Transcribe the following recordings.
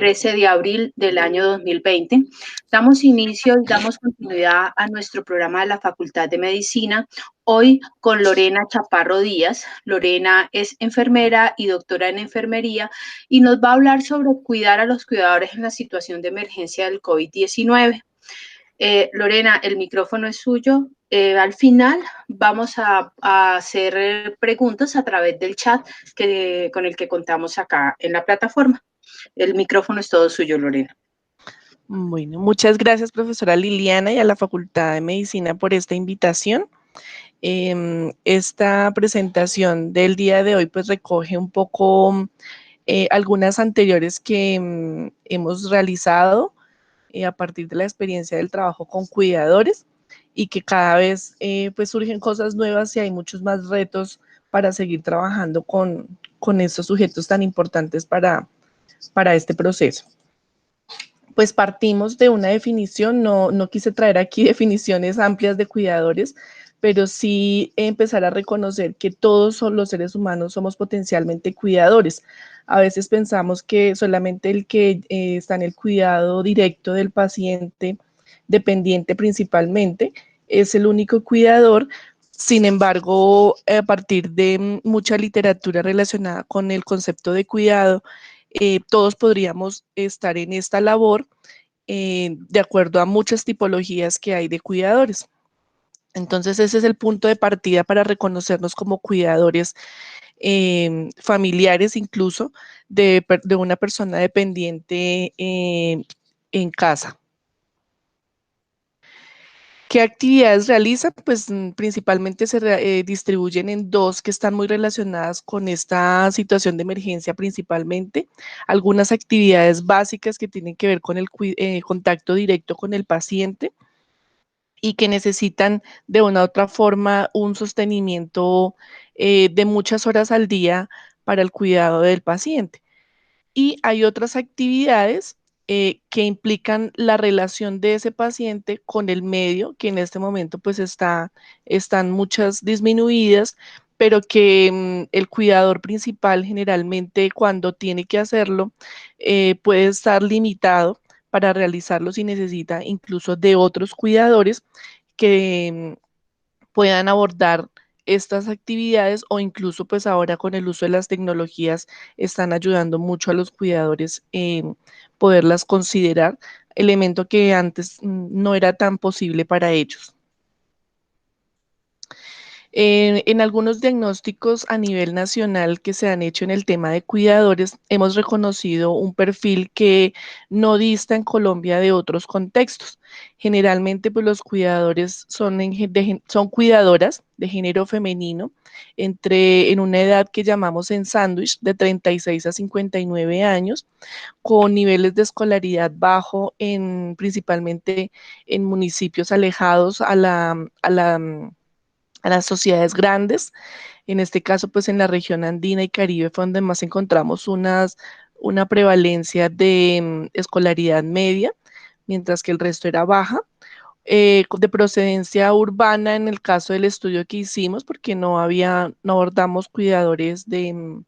13 de abril del año 2020. Damos inicio y damos continuidad a nuestro programa de la Facultad de Medicina, hoy con Lorena Chaparro Díaz. Lorena es enfermera y doctora en enfermería y nos va a hablar sobre cuidar a los cuidadores en la situación de emergencia del COVID-19. Lorena, el micrófono es suyo. Al final vamos a hacer preguntas a través del chat con el que contamos acá en la plataforma. El micrófono es todo suyo, Lorena. Bueno, muchas gracias, profesora Liliana, y a la Facultad de Medicina por esta invitación. Esta presentación del día de hoy pues recoge un poco algunas anteriores que hemos realizado a partir de la experiencia del trabajo con cuidadores y que cada vez pues surgen cosas nuevas y hay muchos más retos para seguir trabajando con estos sujetos tan importantes para este proceso. Pues partimos de una definición, no quise traer aquí definiciones amplias de cuidadores, pero sí empezar a reconocer que todos los seres humanos somos potencialmente cuidadores. A veces pensamos que solamente el que está en el cuidado directo del paciente, dependiente principalmente, es el único cuidador. Sin embargo, a partir de mucha literatura relacionada con el concepto de cuidado, todos podríamos estar en esta labor de acuerdo a muchas tipologías que hay de cuidadores. Entonces ese es el punto de partida para reconocernos como cuidadores familiares incluso de una persona dependiente en casa. ¿Qué actividades realiza? Pues principalmente se distribuyen en dos que están muy relacionadas con esta situación de emergencia principalmente. Algunas actividades básicas que tienen que ver con el contacto directo con el paciente y que necesitan de una u otra forma un sostenimiento de muchas horas al día para el cuidado del paciente. Y hay otras actividades que implican la relación de ese paciente con el medio, que en este momento pues están muchas disminuidas, pero que el cuidador principal generalmente cuando tiene que hacerlo puede estar limitado para realizarlo si necesita incluso de otros cuidadores que puedan abordar estas actividades o incluso pues ahora con el uso de las tecnologías están ayudando mucho a los cuidadores en poderlas considerar, elemento que antes no era tan posible para ellos. En algunos diagnósticos a nivel nacional que se han hecho en el tema de cuidadores, hemos reconocido un perfil que no dista en Colombia de otros contextos. Generalmente, pues los cuidadores son cuidadoras de género femenino en una edad que llamamos en sándwich de 36 a 59 años, con niveles de escolaridad bajo principalmente en municipios alejados a las sociedades grandes, en este caso pues en la región andina y Caribe fue donde más encontramos una prevalencia de escolaridad media, mientras que el resto era baja, de procedencia urbana en el caso del estudio que hicimos, porque no abordamos cuidadores de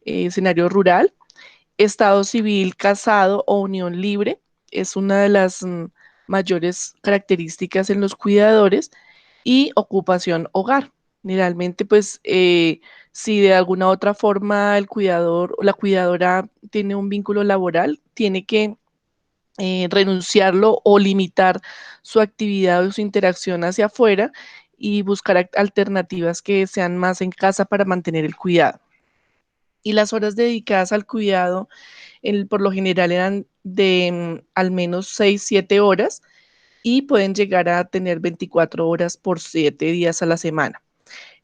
escenario rural, estado civil casado o unión libre, es una de las mayores características en los cuidadores, y ocupación hogar. Generalmente, pues, si de alguna otra forma el cuidador o la cuidadora tiene un vínculo laboral, tiene que renunciarlo o limitar su actividad o su interacción hacia afuera y buscar alternativas que sean más en casa para mantener el cuidado. Y las horas dedicadas al cuidado, por lo general eran de al menos 6, 7 horas, y pueden llegar a tener 24 horas por 7 días a la semana.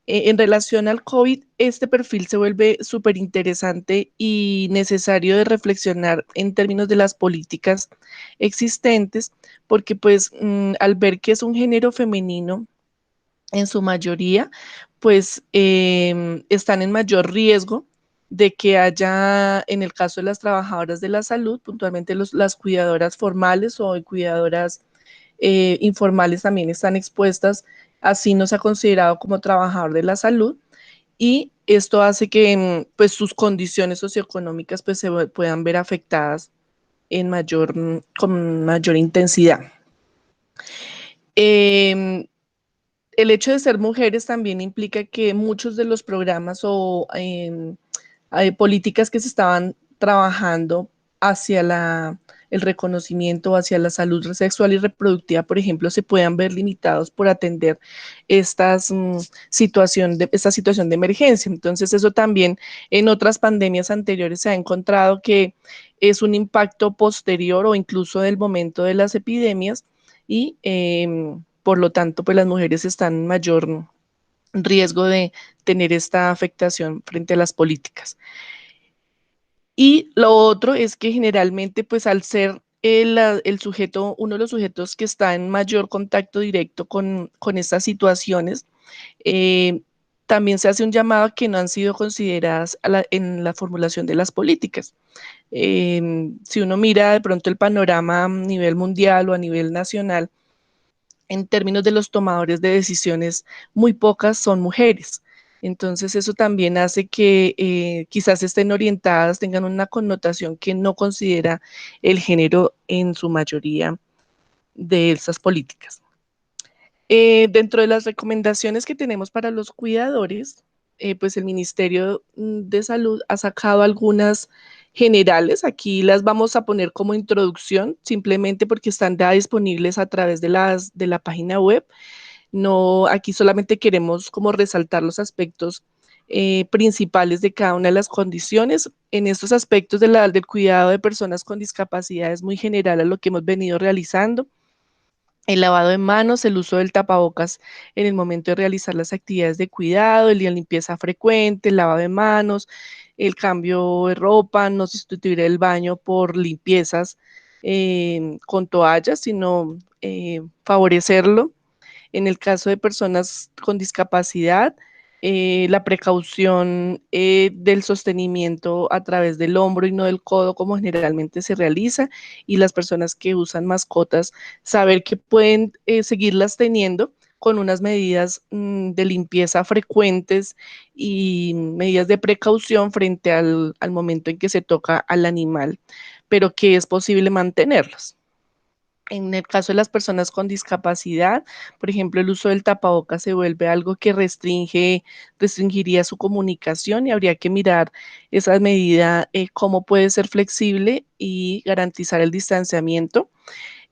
En relación al COVID, este perfil se vuelve súper interesante y necesario de reflexionar en términos de las políticas existentes, porque pues al ver que es un género femenino en su mayoría, pues están en mayor riesgo de que haya, en el caso de las trabajadoras de la salud, puntualmente las cuidadoras formales o cuidadoras informales también están expuestas, así no se ha considerado como trabajador de la salud, y esto hace que pues sus condiciones socioeconómicas pues se puedan ver afectadas con mayor intensidad. El hecho de ser mujeres también implica que muchos de los programas o políticas que se estaban trabajando hacia el reconocimiento, hacia la salud sexual y reproductiva, por ejemplo, se puedan ver limitados por atender esta situación de emergencia. Entonces, eso también en otras pandemias anteriores se ha encontrado que es un impacto posterior o incluso del momento de las epidemias y por lo tanto, pues las mujeres están en mayor riesgo de tener esta afectación frente a las políticas. Y lo otro es que generalmente, pues al ser el sujeto, uno de los sujetos que está en mayor contacto directo con estas situaciones, eh, también se hace un llamado a que no han sido consideradas en la formulación de las políticas. Si uno mira de pronto el panorama a nivel mundial o a nivel nacional, en términos de los tomadores de decisiones, muy pocas son mujeres. Entonces eso también hace que quizás estén orientadas, tengan una connotación que no considera el género en su mayoría de esas políticas. Dentro de las recomendaciones que tenemos para los cuidadores, pues el Ministerio de Salud ha sacado algunas generales. Aquí las vamos a poner como introducción, simplemente porque están ya disponibles a través de la página web. No, aquí solamente queremos como resaltar los aspectos principales de cada una de las condiciones. En estos aspectos del cuidado de personas con discapacidad es muy general a lo que hemos venido realizando. El lavado de manos, el uso del tapabocas en el momento de realizar las actividades de cuidado, la limpieza frecuente, el lavado de manos, el cambio de ropa, no sustituir el baño por limpiezas con toallas, sino favorecerlo. En el caso de personas con discapacidad, la precaución del sostenimiento a través del hombro y no del codo, como generalmente se realiza, y las personas que usan mascotas, saber que pueden seguirlas teniendo con unas medidas de limpieza frecuentes y medidas de precaución frente al momento en que se toca al animal, pero que es posible mantenerlos. En el caso de las personas con discapacidad, por ejemplo, el uso del tapabocas se vuelve algo que restringiría su comunicación y habría que mirar esa medida, cómo puede ser flexible y garantizar el distanciamiento.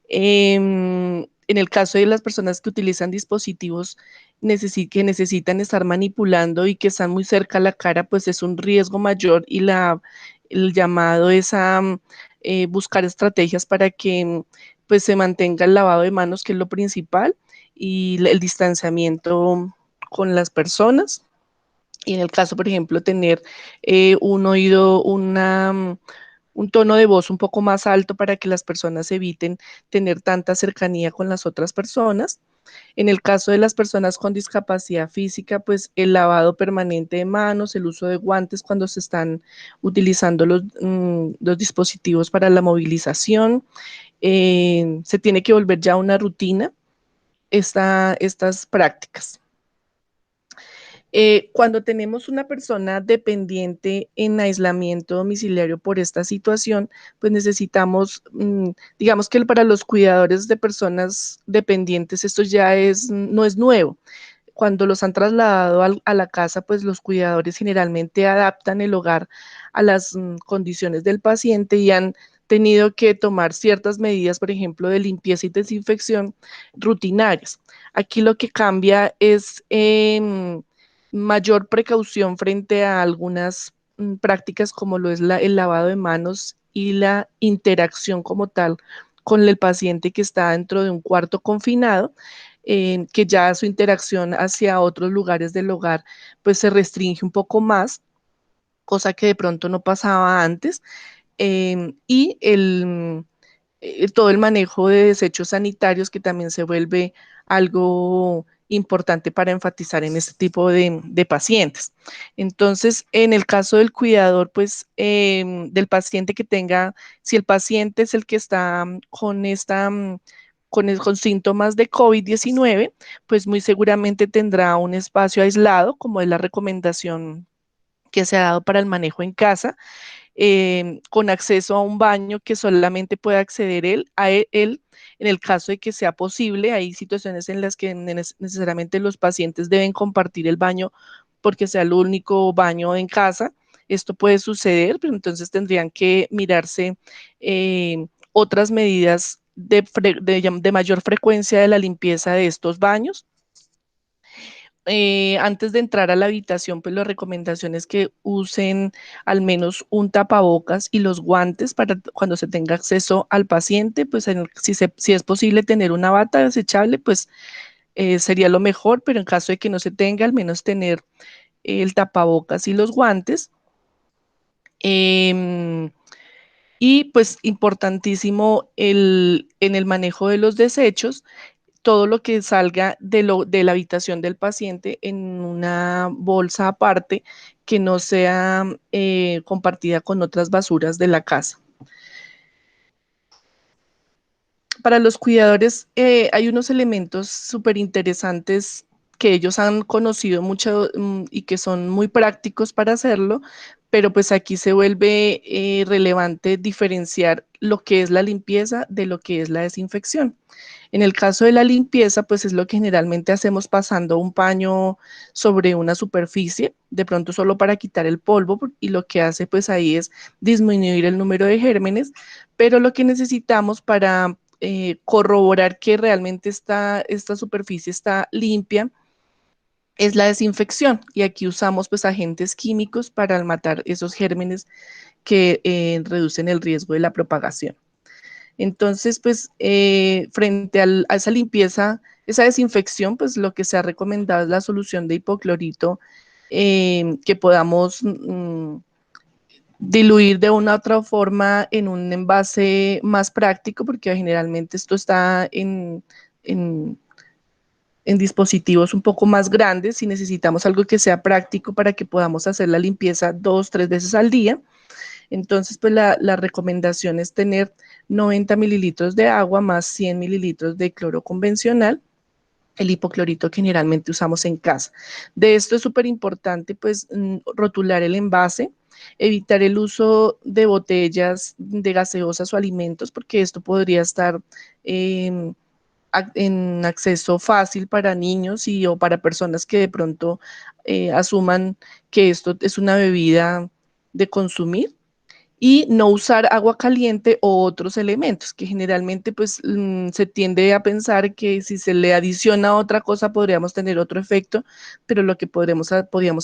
En el caso de las personas que utilizan dispositivos que necesitan estar manipulando y que están muy cerca a la cara, pues es un riesgo mayor y el llamado es a buscar estrategias para que pues se mantenga el lavado de manos, que es lo principal, y el distanciamiento con las personas. Y en el caso, por ejemplo, tener un oído, un tono de voz un poco más alto para que las personas eviten tener tanta cercanía con las otras personas. En el caso de las personas con discapacidad física, pues el lavado permanente de manos, el uso de guantes cuando se están utilizando los dispositivos para la movilización. Se tiene que volver ya una rutina estas prácticas. Cuando tenemos una persona dependiente en aislamiento domiciliario por esta situación, pues necesitamos, digamos que para los cuidadores de personas dependientes esto ya no es nuevo. Cuando los han trasladado a la casa, pues los cuidadores generalmente adaptan el hogar a las condiciones del paciente y han tenido que tomar ciertas medidas, por ejemplo, de limpieza y desinfección rutinarias. Aquí lo que cambia es mayor precaución frente a algunas prácticas como lo es el lavado de manos y la interacción como tal con el paciente que está dentro de un cuarto confinado, que ya su interacción hacia otros lugares del hogar pues se restringe un poco más, cosa que de pronto no pasaba antes, y todo el manejo de desechos sanitarios que también se vuelve algo importante para enfatizar en este tipo de pacientes. Entonces, en el caso del cuidador, pues del paciente que tenga, si el paciente es el que está con con síntomas de COVID-19, pues muy seguramente tendrá un espacio aislado, como es la recomendación que se ha dado para el manejo en casa, con acceso a un baño que solamente puede acceder él, en el caso de que sea posible. Hay situaciones en las que necesariamente los pacientes deben compartir el baño porque sea el único baño en casa. Esto puede suceder, pero entonces tendrían que mirarse otras medidas de mayor frecuencia de la limpieza de estos baños. Antes de entrar a la habitación, pues la recomendación es que usen al menos un tapabocas y los guantes para cuando se tenga acceso al paciente. Pues si es posible tener una bata desechable, pues sería lo mejor, pero en caso de que no se tenga, al menos tener el tapabocas y los guantes. Y pues importantísimo en el manejo de los desechos, todo lo que salga de la habitación del paciente en una bolsa aparte que no sea compartida con otras basuras de la casa. Para los cuidadores hay unos elementos súper interesantes que ellos han conocido mucho y que son muy prácticos para hacerlo, pero pues aquí se vuelve relevante diferenciar lo que es la limpieza de lo que es la desinfección. En el caso de la limpieza, pues es lo que generalmente hacemos pasando un paño sobre una superficie, de pronto solo para quitar el polvo, y lo que hace pues ahí es disminuir el número de gérmenes, pero lo que necesitamos para corroborar que realmente esta superficie está limpia es la desinfección, y aquí usamos pues agentes químicos para matar esos gérmenes que reducen el riesgo de la propagación. Entonces, pues, frente a esa limpieza, esa desinfección, pues lo que se ha recomendado es la solución de hipoclorito que podamos diluir de una u otra forma en un envase más práctico, porque generalmente esto está en, en dispositivos un poco más grandes y necesitamos algo que sea práctico para que podamos hacer la limpieza 2, 3 veces al día. Entonces, pues la recomendación es tener 90 mililitros de agua más 100 mililitros de cloro convencional, el hipoclorito que generalmente usamos en casa. De esto es súper importante, pues, rotular el envase, evitar el uso de botellas de gaseosas o alimentos, porque esto podría estar en acceso fácil para niños o para personas que de pronto asuman que esto es una bebida de consumir, y no usar agua caliente o otros elementos, que generalmente pues se tiende a pensar que si se le adiciona otra cosa podríamos tener otro efecto, pero lo que podríamos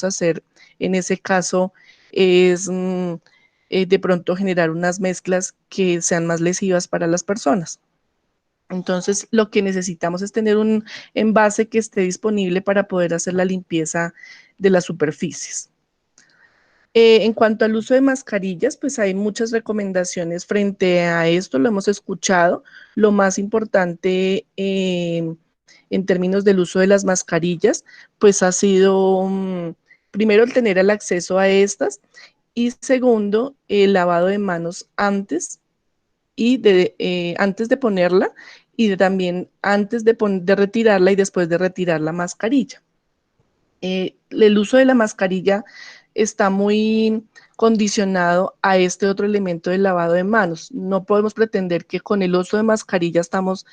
hacer en ese caso es de pronto generar unas mezclas que sean más lesivas para las personas. Entonces, lo que necesitamos es tener un envase que esté disponible para poder hacer la limpieza de las superficies. En cuanto al uso de mascarillas, pues hay muchas recomendaciones frente a esto, lo hemos escuchado. Lo más importante en términos del uso de las mascarillas, pues ha sido, primero, el tener el acceso a estas, y segundo, el lavado de manos antes de ponerla, y también antes de retirarla y después de retirar la mascarilla. El uso de la mascarilla está muy condicionado a este otro elemento del lavado de manos. No podemos pretender que con el uso de mascarilla estamos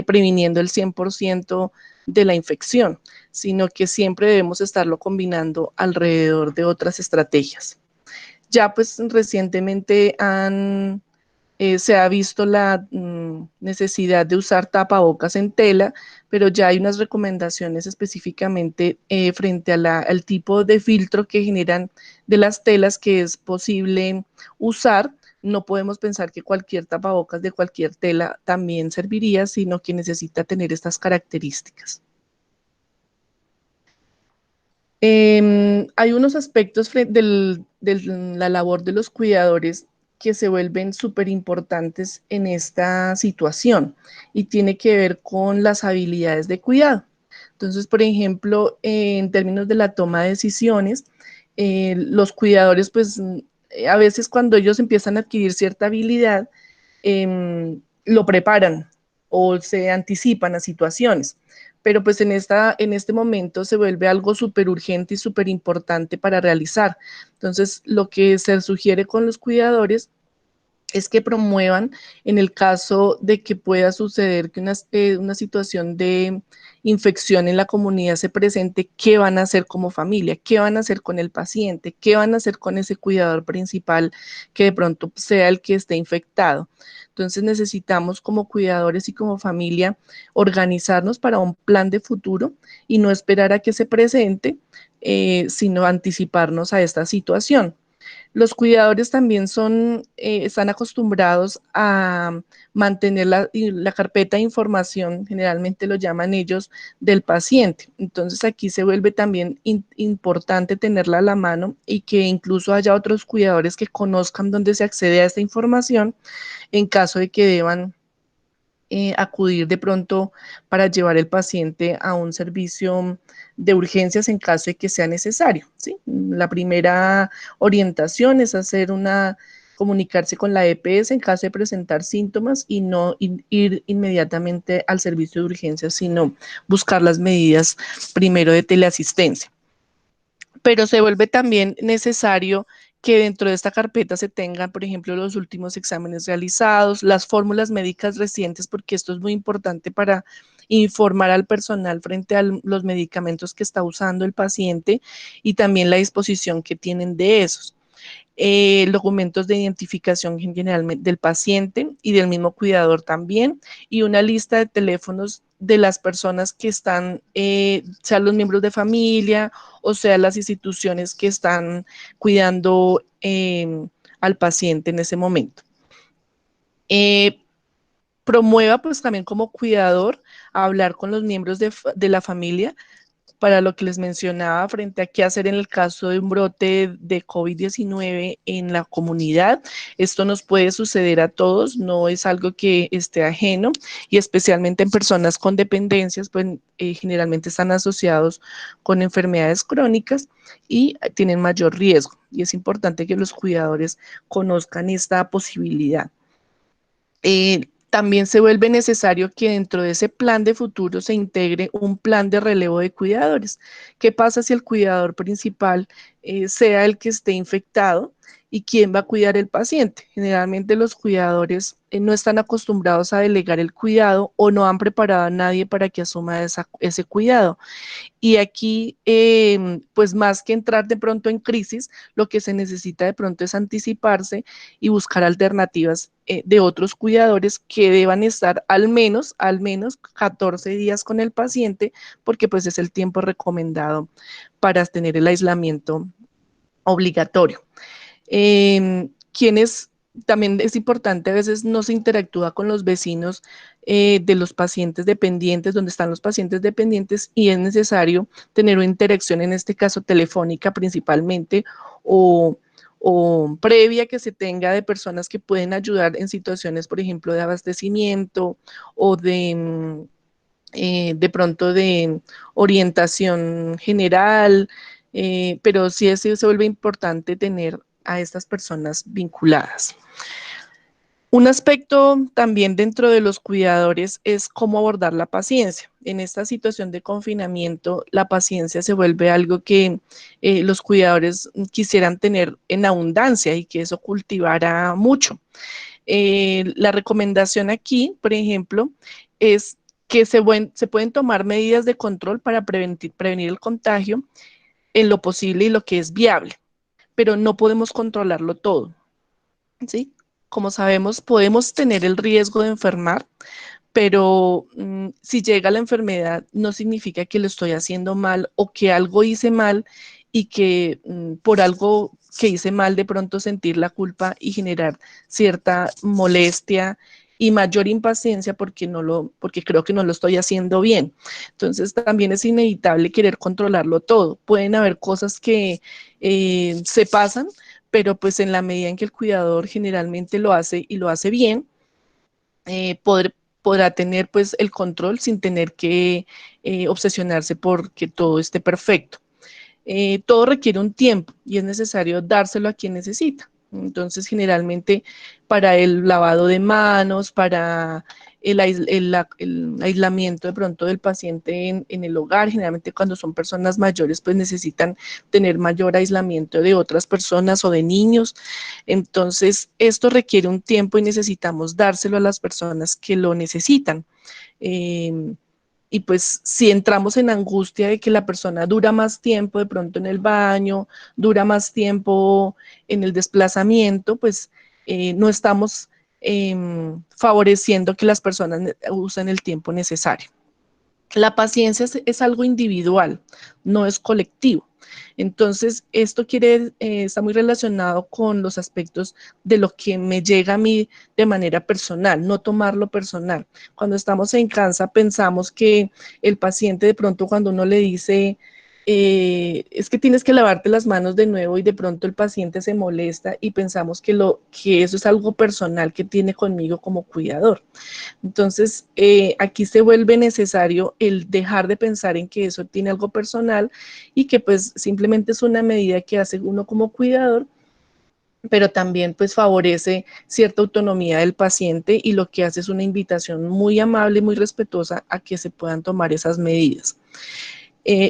previniendo el 100% de la infección, sino que siempre debemos estarlo combinando alrededor de otras estrategias. Ya pues recientemente se ha visto la necesidad de usar tapabocas en tela, pero ya hay unas recomendaciones específicamente frente al tipo de filtro que generan de las telas que es posible usar. No podemos pensar que cualquier tapabocas de cualquier tela también serviría, sino que necesita tener estas características. Hay unos aspectos de la labor de los cuidadores que se vuelven súper importantes en esta situación, y tiene que ver con las habilidades de cuidado. Entonces, por ejemplo, en términos de la toma de decisiones, los cuidadores, pues a veces cuando ellos empiezan a adquirir cierta habilidad, lo preparan o se anticipan a situaciones. pero pues en este momento se vuelve algo súper urgente y súper importante para realizar. Entonces, lo que se sugiere con los cuidadores es que promuevan en el caso de que pueda suceder que una situación de infección en la comunidad se presente, qué van a hacer como familia, qué van a hacer con el paciente, qué van a hacer con ese cuidador principal que de pronto sea el que esté infectado. Entonces necesitamos como cuidadores y como familia organizarnos para un plan de futuro y no esperar a que se presente, sino anticiparnos a esta situación. Los cuidadores también están acostumbrados a mantener la carpeta de información, generalmente lo llaman ellos, del paciente. Entonces aquí se vuelve también importante tenerla a la mano y que incluso haya otros cuidadores que conozcan dónde se accede a esta información en caso de que deban acudir de pronto para llevar el paciente a un servicio de urgencias en caso de que sea necesario, ¿sí? La primera orientación es comunicarse con la EPS en caso de presentar síntomas y no ir inmediatamente al servicio de urgencias, sino buscar las medidas primero de teleasistencia. Pero se vuelve también necesario que dentro de esta carpeta se tengan, por ejemplo, los últimos exámenes realizados, las fórmulas médicas recientes, porque esto es muy importante para informar al personal frente a los medicamentos que está usando el paciente y también la disposición que tienen de esos. Documentos de identificación generalmente del paciente y del mismo cuidador también, y una lista de teléfonos de las personas que están, sean los miembros de familia o sea las instituciones que están cuidando al paciente en ese momento. Eh, Promueva pues también como cuidador hablar con los miembros de la familia para lo que les mencionaba frente a qué hacer en el caso de un brote de COVID-19 en la comunidad. Esto nos puede suceder a todos, no es algo que esté ajeno y especialmente en personas con dependencias, pues generalmente están asociados con enfermedades crónicas y tienen mayor riesgo. Y es importante que los cuidadores conozcan esta posibilidad. También se vuelve necesario que dentro de ese plan de futuro se integre un plan de relevo de cuidadores. ¿Qué pasa si el cuidador principal sea el que esté infectado y quién va a cuidar el paciente? Generalmente los cuidadores no están acostumbrados a delegar el cuidado o no han preparado a nadie para que asuma ese cuidado. Y aquí, pues más que entrar de pronto en crisis, lo que se necesita de pronto es anticiparse y buscar alternativas de otros cuidadores que deban estar al menos 14 días con el paciente, porque pues es el tiempo recomendado para tener el aislamiento obligatorio. Quienes también es importante, a veces no se interactúa con los vecinos de los pacientes dependientes, donde están los pacientes dependientes, y es necesario tener una interacción, en este caso telefónica principalmente, o, o previa que se tenga de personas que pueden ayudar en situaciones, por ejemplo, de abastecimiento o de pronto de orientación general, pero sí se vuelve importante tener a estas personas vinculadas. Un aspecto también dentro de los cuidadores es cómo abordar la paciencia. En esta situación de confinamiento, la paciencia se vuelve algo que los cuidadores quisieran tener en abundancia y que eso cultivara mucho. La recomendación aquí, por ejemplo, es que se pueden tomar medidas de control para prevenir el contagio en lo posible y lo que es viable, pero no podemos controlarlo todo, ¿sí? Como sabemos, podemos tener el riesgo de enfermar, pero si llega la enfermedad no significa que lo estoy haciendo mal o que algo hice mal y que por algo que hice mal de pronto sentir la culpa y generar cierta molestia y mayor impaciencia porque creo que no lo estoy haciendo bien. Entonces también es inevitable querer controlarlo todo. Pueden haber cosas que se pasan, pero pues en la medida en que el cuidador generalmente lo hace y lo hace bien, podrá tener pues el control sin tener que obsesionarse por que todo esté perfecto. Todo requiere un tiempo y es necesario dárselo a quien necesita. Entonces, generalmente para el lavado de manos, para el aislamiento de pronto del paciente en el hogar. Generalmente cuando son personas mayores pues necesitan tener mayor aislamiento de otras personas o de niños. Entonces esto requiere un tiempo y necesitamos dárselo a las personas que lo necesitan. Eh, y pues si entramos en angustia de que la persona dura más tiempo de pronto en el baño, dura más tiempo en el desplazamiento, pues no estamos favoreciendo que las personas usen el tiempo necesario. La paciencia es algo individual, no es colectivo. Entonces, esto está muy relacionado con los aspectos de lo que me llega a mí de manera personal, no tomarlo personal. Cuando estamos en casa pensamos que el paciente de pronto cuando uno le dice, es que tienes que lavarte las manos de nuevo y de pronto el paciente se molesta y pensamos que eso es algo personal que tiene conmigo como cuidador. Entonces, aquí se vuelve necesario el dejar de pensar en que eso tiene algo personal y que pues simplemente es una medida que hace uno como cuidador, pero también pues favorece cierta autonomía del paciente y lo que hace es una invitación muy amable y muy respetuosa a que se puedan tomar esas medidas.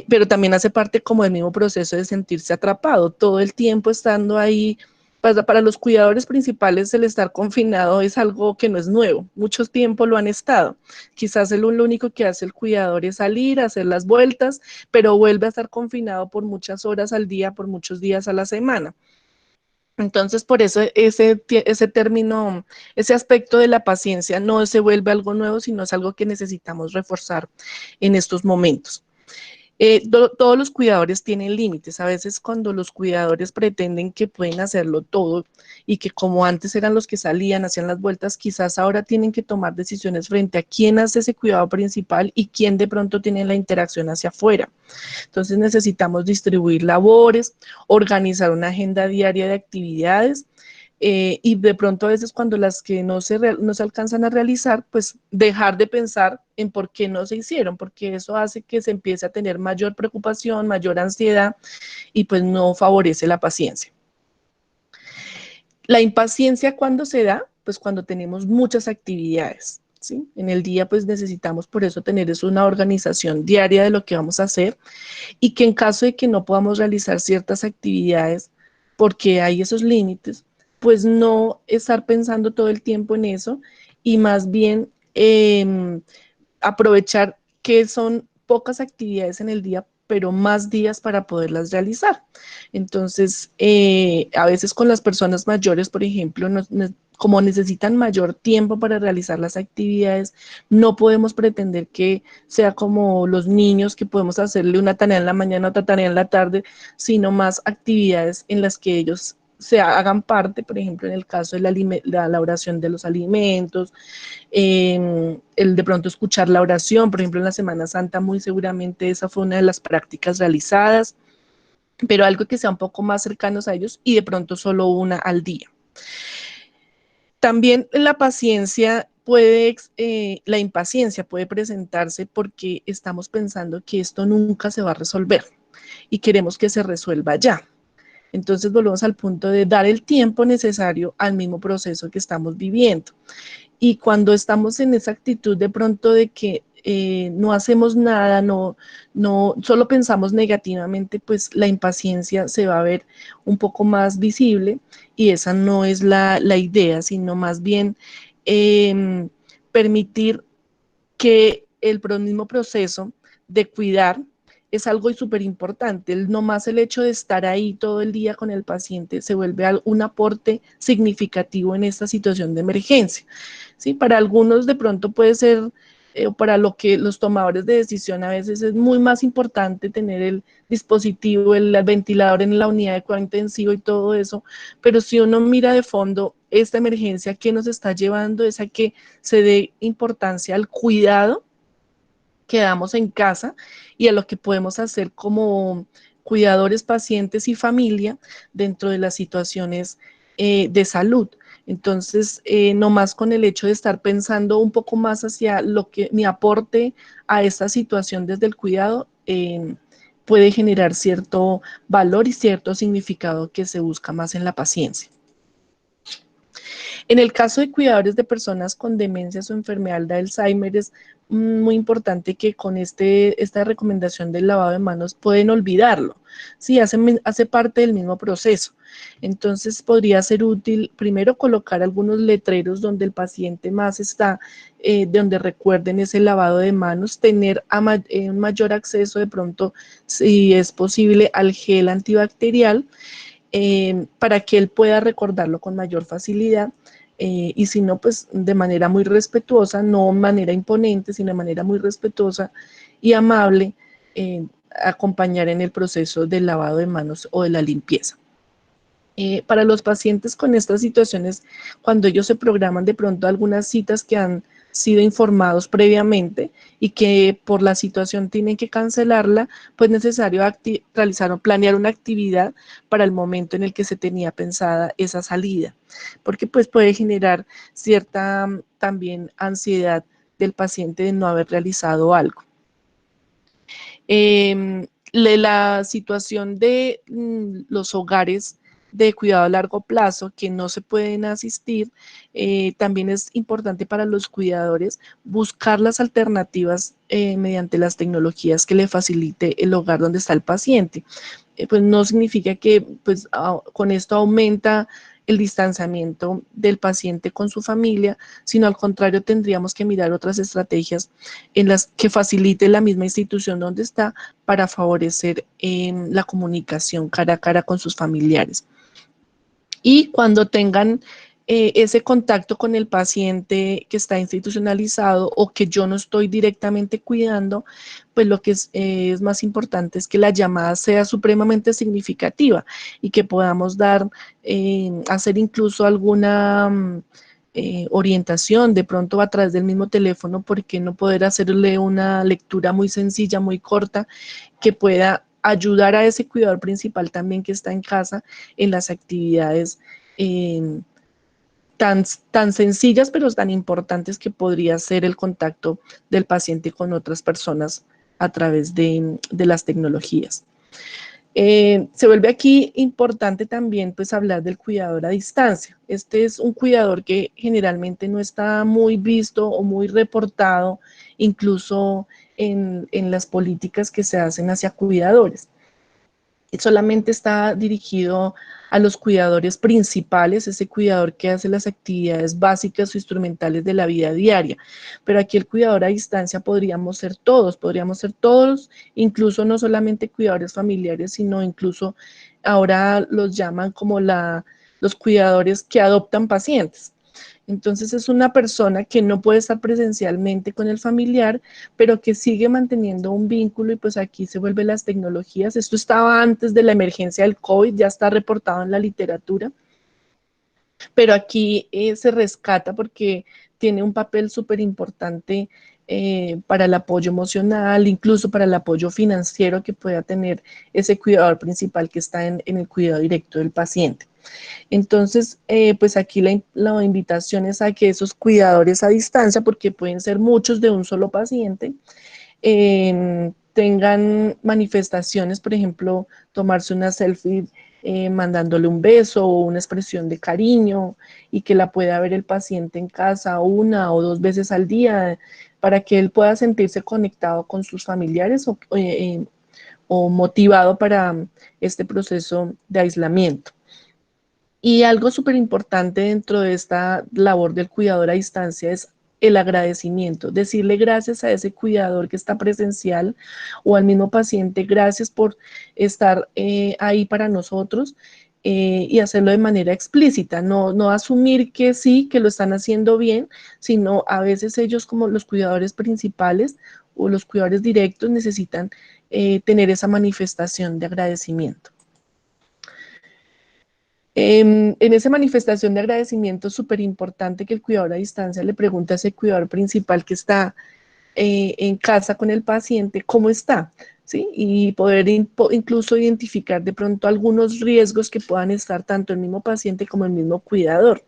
Pero también hace parte como del mismo proceso de sentirse atrapado, todo el tiempo estando ahí. Para los cuidadores principales el estar confinado es algo que no es nuevo, mucho tiempo lo han estado. Quizás lo único que hace el cuidador es salir, hacer las vueltas, pero vuelve a estar confinado por muchas horas al día, por muchos días a la semana. Entonces, por eso ese término, ese aspecto de la paciencia no se vuelve algo nuevo, sino es algo que necesitamos reforzar en estos momentos. Todos los cuidadores tienen límites. A veces cuando los cuidadores pretenden que pueden hacerlo todo y que como antes eran los que salían, hacían las vueltas, quizás ahora tienen que tomar decisiones frente a quién hace ese cuidado principal y quién de pronto tiene la interacción hacia afuera. Entonces necesitamos distribuir labores, organizar una agenda diaria de actividades y de pronto a veces cuando las que no se alcanzan a realizar, pues dejar de pensar en por qué no se hicieron, porque eso hace que se empiece a tener mayor preocupación, mayor ansiedad y pues no favorece la paciencia. La impaciencia, ¿cuándo se da? Pues cuando tenemos muchas actividades. ¿Sí? En el día pues necesitamos por eso tener una organización diaria de lo que vamos a hacer y que en caso de que no podamos realizar ciertas actividades porque hay esos límites, pues no estar pensando todo el tiempo en eso y más bien aprovechar que son pocas actividades en el día, pero más días para poderlas realizar. Entonces, a veces con las personas mayores, por ejemplo, como necesitan mayor tiempo para realizar las actividades, no podemos pretender que sea como los niños que podemos hacerle una tarea en la mañana, otra tarea en la tarde, sino más actividades en las que ellos se hagan parte, por ejemplo, en el caso de la elaboración de los alimentos, el de pronto escuchar la oración, por ejemplo, en la Semana Santa muy seguramente esa fue una de las prácticas realizadas, pero algo que sea un poco más cercanos a ellos y de pronto solo una al día. También la paciencia la impaciencia puede presentarse porque estamos pensando que esto nunca se va a resolver y queremos que se resuelva ya. Entonces volvemos al punto de dar el tiempo necesario al mismo proceso que estamos viviendo. Y cuando estamos en esa actitud de pronto de que no hacemos nada, solo pensamos negativamente, pues la impaciencia se va a ver un poco más visible y esa no es la idea, sino más bien permitir que el mismo proceso de cuidar es algo súper importante. No más el hecho de estar ahí todo el día con el paciente se vuelve un aporte significativo en esta situación de emergencia. ¿Sí? Para algunos de pronto puede ser, para lo que los tomadores de decisión a veces es muy más importante tener el dispositivo, el ventilador en la unidad de cuidado intensivo y todo eso, pero si uno mira de fondo esta emergencia que nos está llevando es a que se dé importancia al cuidado que damos en casa y a lo que podemos hacer como cuidadores, pacientes y familia dentro de las situaciones de salud. Entonces, no más con el hecho de estar pensando un poco más hacia lo que mi aporte a esta situación desde el cuidado, puede generar cierto valor y cierto significado que se busca más en la paciencia. En el caso de cuidadores de personas con demencias o enfermedad de Alzheimer, es muy importante que con esta recomendación del lavado de manos pueden olvidarlo. Sí, hace parte del mismo proceso. Entonces podría ser útil primero colocar algunos letreros donde el paciente más está, donde recuerden ese lavado de manos, tener un mayor acceso de pronto, si es posible, al gel antibacterial, para que él pueda recordarlo con mayor facilidad, y si no, pues de manera muy respetuosa, no de manera imponente, sino de manera muy respetuosa y amable, acompañar en el proceso del lavado de manos o de la limpieza. Para los pacientes con estas situaciones, cuando ellos se programan de pronto algunas citas que han sido informados previamente y que por la situación tienen que cancelarla, pues es necesario realizar o planear una actividad para el momento en el que se tenía pensada esa salida, porque pues puede generar cierta también ansiedad del paciente de no haber realizado algo. La situación de los hogares de cuidado a largo plazo que no se pueden asistir, también es importante para los cuidadores buscar las alternativas mediante las tecnologías que le facilite el hogar donde está el paciente. Pues no significa que pues, con esto aumenta el distanciamiento del paciente con su familia, sino al contrario tendríamos que mirar otras estrategias en las que facilite la misma institución donde está para favorecer la comunicación cara a cara con sus familiares. Y cuando tengan ese contacto con el paciente que está institucionalizado o que yo no estoy directamente cuidando, pues lo que es más importante es que la llamada sea supremamente significativa y que podamos hacer incluso alguna orientación de pronto a través del mismo teléfono, porque no poder hacerle una lectura muy sencilla, muy corta, que pueda ayudar a ese cuidador principal también que está en casa en las actividades eh, tan sencillas pero tan importantes que podría ser el contacto del paciente con otras personas a través de las tecnologías. Se vuelve aquí importante también pues hablar del cuidador a distancia. Este es un cuidador que generalmente no está muy visto o muy reportado, incluso en las políticas que se hacen hacia cuidadores. Solamente está dirigido a los cuidadores principales, ese cuidador que hace las actividades básicas o instrumentales de la vida diaria. Pero aquí el cuidador a distancia podríamos ser todos, incluso no solamente cuidadores familiares, sino incluso ahora los llaman como los cuidadores que adoptan pacientes. Entonces es una persona que no puede estar presencialmente con el familiar, pero que sigue manteniendo un vínculo, y pues aquí se vuelven las tecnologías. Esto estaba antes de la emergencia del COVID, ya está reportado en la literatura, pero aquí se rescata porque tiene un papel súper importante para el apoyo emocional, incluso para el apoyo financiero que pueda tener ese cuidador principal que está en el cuidado directo del paciente. Entonces, pues aquí la invitación es a que esos cuidadores a distancia, porque pueden ser muchos de un solo paciente, tengan manifestaciones, por ejemplo, tomarse una selfie mandándole un beso o una expresión de cariño, y que la pueda ver el paciente en casa 1 o 2 veces al día, para que él pueda sentirse conectado con sus familiares o motivado para este proceso de aislamiento. Y algo súper importante dentro de esta labor del cuidador a distancia es el agradecimiento, decirle gracias a ese cuidador que está presencial o al mismo paciente, gracias por estar ahí para nosotros, y hacerlo de manera explícita, no asumir que sí, que lo están haciendo bien, sino a veces ellos como los cuidadores principales o los cuidadores directos necesitan tener esa manifestación de agradecimiento. En esa manifestación de agradecimiento es súper importante que el cuidador a distancia le pregunte a ese cuidador principal que está en casa con el paciente cómo está, ¿sí? Y poder incluso identificar de pronto algunos riesgos que puedan estar tanto el mismo paciente como el mismo cuidador.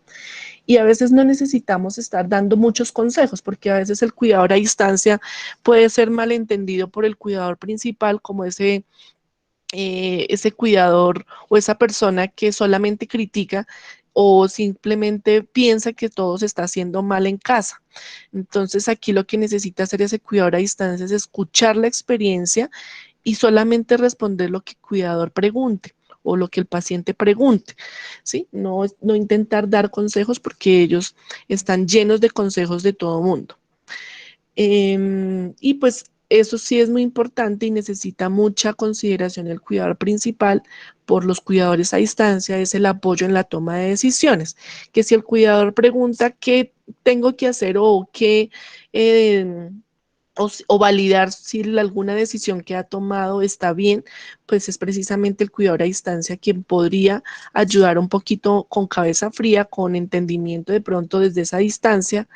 Y a veces no necesitamos estar dando muchos consejos, porque a veces el cuidador a distancia puede ser malentendido por el cuidador principal como ese cuidador o esa persona que solamente critica o simplemente piensa que todo se está haciendo mal en casa. Entonces aquí lo que necesita hacer ese cuidador a distancia es escuchar la experiencia y solamente responder lo que el cuidador pregunte o lo que el paciente pregunte, ¿sí? No intentar dar consejos porque ellos están llenos de consejos de todo mundo. Y pues eso sí es muy importante y necesita mucha consideración el cuidador principal por los cuidadores a distancia, es el apoyo en la toma de decisiones. Que si el cuidador pregunta qué tengo que hacer o qué... Eh, o validar si alguna decisión que ha tomado está bien, pues es precisamente el cuidador a distancia quien podría ayudar un poquito con cabeza fría, con entendimiento de pronto desde esa distancia,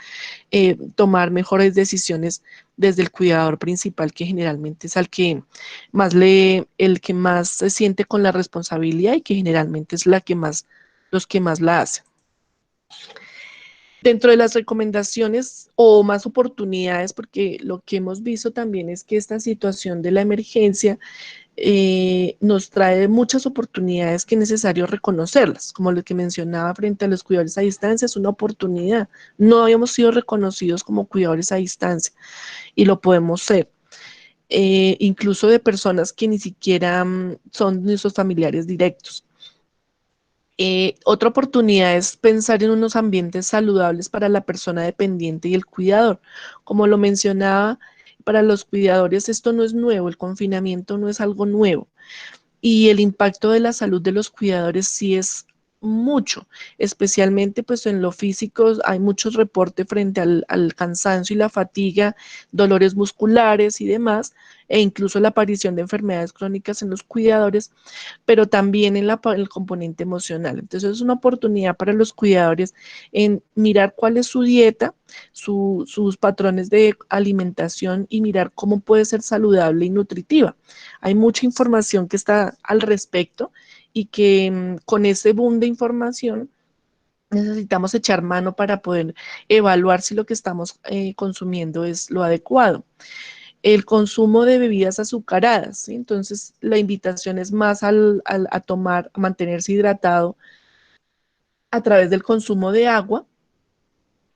tomar mejores decisiones desde el cuidador principal, que generalmente es el que más se siente con la responsabilidad y que generalmente es los que más la hacen. Dentro de las recomendaciones o más oportunidades, porque lo que hemos visto también es que esta situación de la emergencia nos trae muchas oportunidades que es necesario reconocerlas, como lo que mencionaba frente a los cuidadores a distancia, es una oportunidad. No habíamos sido reconocidos como cuidadores a distancia y lo podemos ser. Incluso de personas que ni siquiera son nuestros familiares directos. Otra oportunidad es pensar en unos ambientes saludables para la persona dependiente y el cuidador. Como lo mencionaba, para los cuidadores esto no es nuevo, el confinamiento no es algo nuevo y el impacto de la salud de los cuidadores sí es mucho, especialmente pues en lo físico hay muchos reportes frente al cansancio y la fatiga, dolores musculares y demás, e incluso la aparición de enfermedades crónicas en los cuidadores, pero también en el componente emocional. Entonces es una oportunidad para los cuidadores en mirar cuál es su dieta, sus patrones de alimentación y mirar cómo puede ser saludable y nutritiva. Hay mucha información que está al respecto y que con ese boom de información necesitamos echar mano para poder evaluar si lo que estamos consumiendo es lo adecuado. El consumo de bebidas azucaradas, ¿sí? Entonces la invitación es más a tomar, a mantenerse hidratado a través del consumo de agua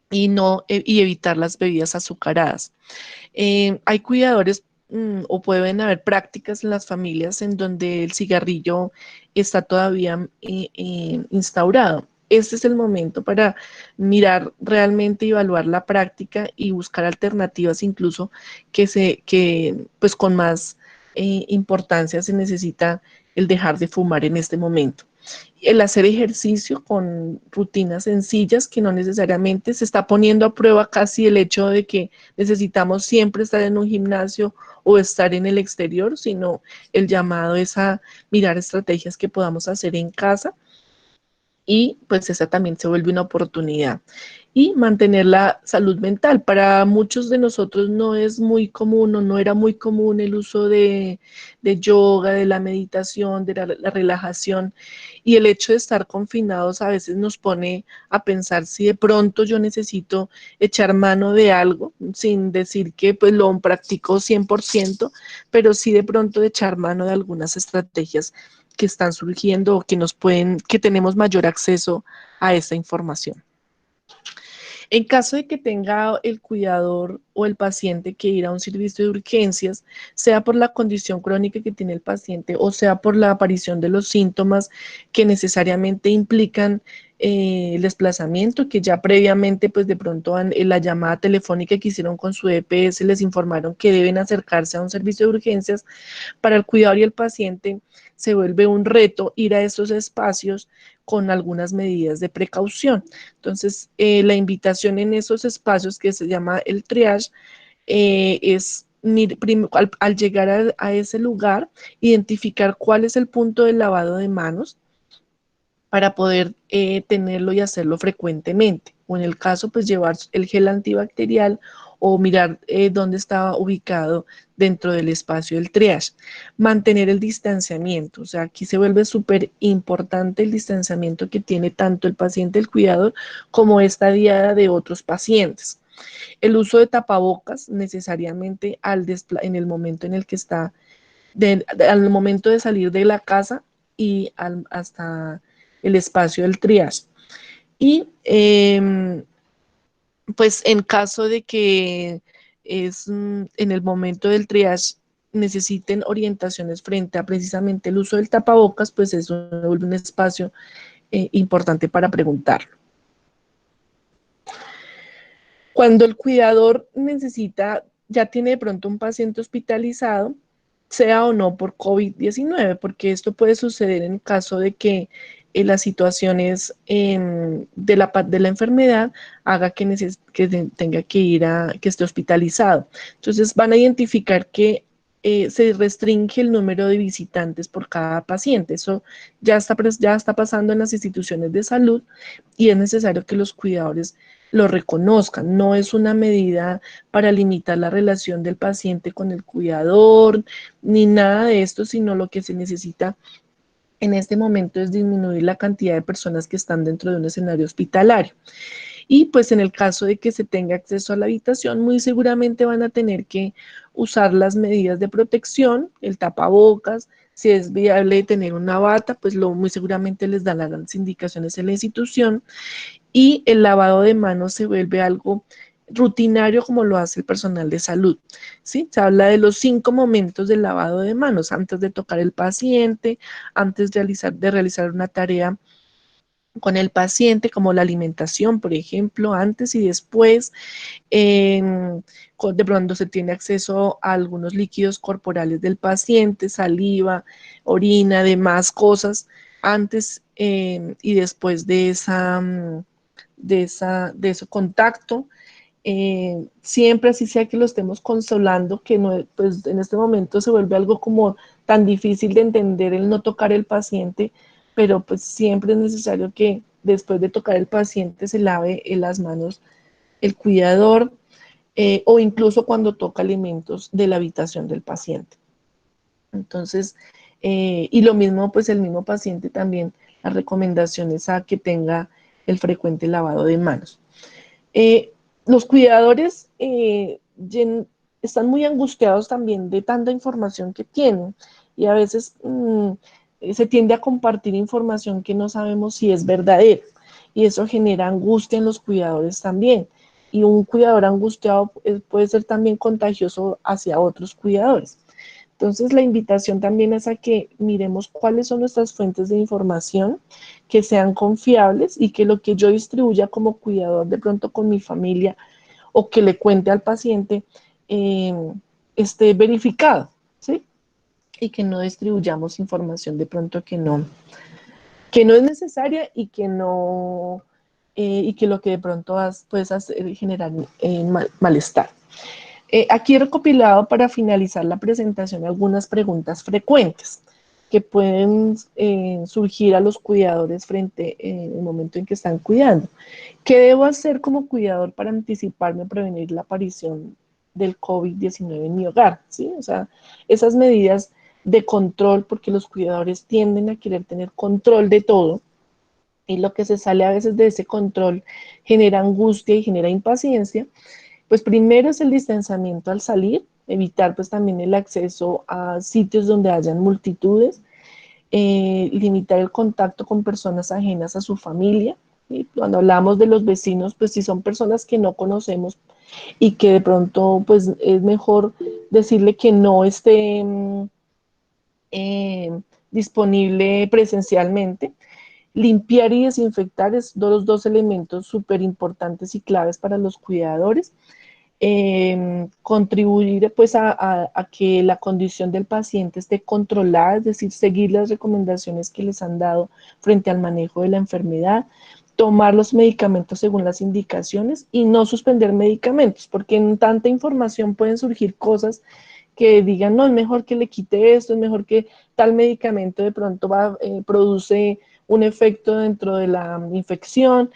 y, no, y evitar las bebidas azucaradas. Hay cuidadores o pueden haber prácticas en las familias en donde el cigarrillo está todavía instaurado. Este es el momento para mirar realmente, evaluar la práctica y buscar alternativas incluso que pues con más importancia se necesita el dejar de fumar en este momento. El hacer ejercicio con rutinas sencillas que no necesariamente se está poniendo a prueba casi el hecho de que necesitamos siempre estar en un gimnasio o estar en el exterior, sino el llamado es a mirar estrategias que podamos hacer en casa y pues esa también se vuelve una oportunidad. Y mantener la salud mental. Para muchos de nosotros no es muy común o no era muy común el uso de yoga, de la meditación, de la relajación y el hecho de estar confinados a veces nos pone a pensar si de pronto yo necesito echar mano de algo, sin decir que pues lo practico 100%, pero sí de pronto de echar mano de algunas estrategias que están surgiendo o que que tenemos mayor acceso a esa información. En caso de que tenga el cuidador o el paciente que ir a un servicio de urgencias, sea por la condición crónica que tiene el paciente o sea por la aparición de los síntomas que necesariamente implican el desplazamiento, que ya previamente, pues de pronto en la llamada telefónica que hicieron con su EPS les informaron que deben acercarse a un servicio de urgencias, para el cuidador y el paciente se vuelve un reto ir a esos espacios con algunas medidas de precaución. Entonces, la invitación en esos espacios que se llama el triage es al llegar a ese lugar, identificar cuál es el punto de lavado de manos para poder tenerlo y hacerlo frecuentemente. O en el caso, pues llevar el gel antibacterial o mirar dónde estaba ubicado dentro del espacio del triage. Mantener el distanciamiento, o sea, aquí se vuelve súper importante el distanciamiento que tiene tanto el paciente, el cuidador, como esta diada de otros pacientes. El uso de tapabocas necesariamente en el momento en el que está, al momento de salir de la casa y hasta el espacio del triage. Y pues en caso de que en el momento del triage necesiten orientaciones frente a precisamente el uso del tapabocas, pues eso vuelve un espacio importante para preguntarlo. Cuando el cuidador necesita, ya tiene de pronto un paciente hospitalizado, sea o no por COVID-19, porque esto puede suceder en caso de que las situaciones de la enfermedad haga que tenga que ir que esté hospitalizado. Entonces van a identificar que se restringe el número de visitantes por cada paciente. Eso ya está pasando en las instituciones de salud y es necesario que los cuidadores lo reconozcan. No es una medida para limitar la relación del paciente con el cuidador, ni nada de esto, sino lo que se necesita en este momento es disminuir la cantidad de personas que están dentro de un escenario hospitalario. Y pues en el caso de que se tenga acceso a la habitación, muy seguramente van a tener que usar las medidas de protección, el tapabocas, si es viable tener una bata, pues muy seguramente les dan las indicaciones en la institución y el lavado de manos se vuelve algo rutinario como lo hace el personal de salud. ¿Sí? Se habla de los 5 momentos del lavado de manos, antes de tocar el paciente, antes de realizar una tarea con el paciente, como la alimentación, por ejemplo, antes y después, eh, de pronto se tiene acceso a algunos líquidos corporales del paciente, saliva, orina, demás cosas, antes y después de ese contacto. Siempre así sea que lo estemos consolando, que no, pues en este momento se vuelve algo como tan difícil de entender el no tocar el paciente, pero pues siempre es necesario que después de tocar el paciente se lave las manos el cuidador o incluso cuando toca alimentos de la habitación del paciente. Entonces, y lo mismo, pues el mismo paciente también, las recomendaciones a que tenga el frecuente lavado de manos. Eh, los cuidadores están muy angustiados también de tanta información que tienen y a veces se tiende a compartir información que no sabemos si es verdadera y eso genera angustia en los cuidadores también. Y un cuidador angustiado puede ser también contagioso hacia otros cuidadores. Entonces, la invitación también es a que miremos cuáles son nuestras fuentes de información, que sean confiables y que lo que yo distribuya como cuidador de pronto con mi familia o que le cuente al paciente eh, esté verificado, ¿sí? Y que no distribuyamos información de pronto que no es necesaria y que lo que de pronto puedes hacer generar malestar. Aquí he recopilado para finalizar la presentación algunas preguntas frecuentes que pueden surgir a los cuidadores frente en el momento en que están cuidando. ¿Qué debo hacer como cuidador para anticiparme a prevenir la aparición del COVID-19 en mi hogar? ¿Sí? O sea, esas medidas de control, porque los cuidadores tienden a querer tener control de todo y lo que se sale a veces de ese control genera angustia y genera impaciencia. Pues primero es el distanciamiento al salir, evitar pues también el acceso a sitios donde hayan multitudes, limitar el contacto con personas ajenas a su familia. ¿Sí? Cuando hablamos de los vecinos, pues si son personas que no conocemos y que de pronto pues es mejor decirle que no esté eh, disponible presencialmente. Limpiar y desinfectar es los dos elementos súper importantes y claves para los cuidadores. Contribuir pues a que la condición del paciente esté controlada, es decir, seguir las recomendaciones que les han dado frente al manejo de la enfermedad, tomar los medicamentos según las indicaciones y no suspender medicamentos, porque en tanta información pueden surgir cosas que digan, no, es mejor que le quite esto, es mejor que tal medicamento de pronto produce un efecto dentro de la infección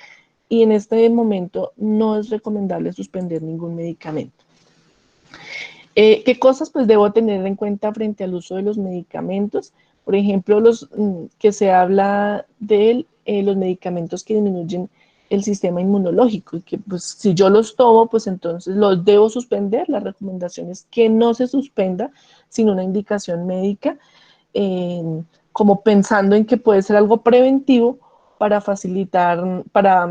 y en este momento no es recomendable suspender ningún medicamento. ¿Qué cosas pues debo tener en cuenta frente al uso de los medicamentos? Por ejemplo, los que se habla de los medicamentos que disminuyen el sistema inmunológico y que pues si yo los tomo pues entonces los debo suspender. La recomendación es que no se suspenda sin una indicación médica, como pensando en que puede ser algo preventivo para facilitar, para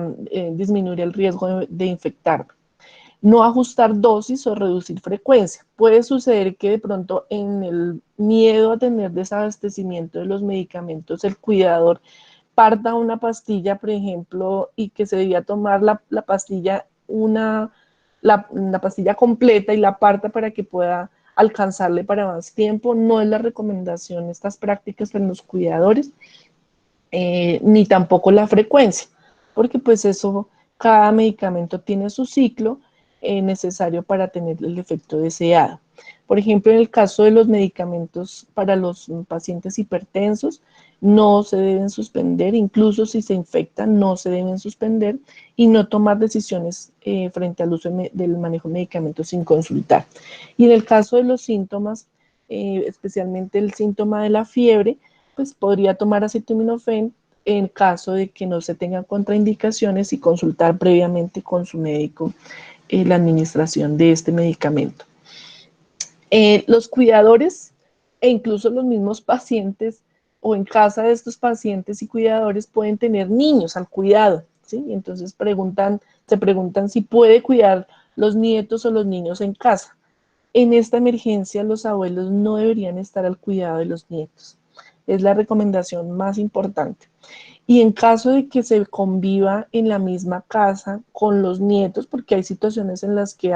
disminuir el riesgo de infectar. No ajustar dosis o reducir frecuencia. Puede suceder que de pronto en el miedo a tener desabastecimiento de los medicamentos, el cuidador parta una pastilla, por ejemplo, y que se debía tomar la pastilla, la pastilla completa y la parta para que pueda alcanzarle para más tiempo. No es la recomendación estas prácticas en los cuidadores, ni tampoco la frecuencia, porque pues eso, cada medicamento tiene su ciclo necesario para tener el efecto deseado. Por ejemplo, en el caso de los medicamentos para los pacientes hipertensos, no se deben suspender, incluso si se infectan, no se deben suspender y no tomar decisiones frente al uso del manejo de medicamentos sin consultar. Y en el caso de los síntomas, especialmente el síntoma de la fiebre, pues podría tomar acetaminofén en caso de que no se tengan contraindicaciones y consultar previamente con su médico la administración de este medicamento. Los cuidadores e incluso los mismos pacientes o en casa de estos pacientes y cuidadores pueden tener niños al cuidado, ¿sí? Entonces se preguntan si puede cuidar los nietos o los niños en casa. En esta emergencia, los abuelos no deberían estar al cuidado de los nietos. Es la recomendación más importante. Y en caso de que se conviva en la misma casa con los nietos, porque hay situaciones en las que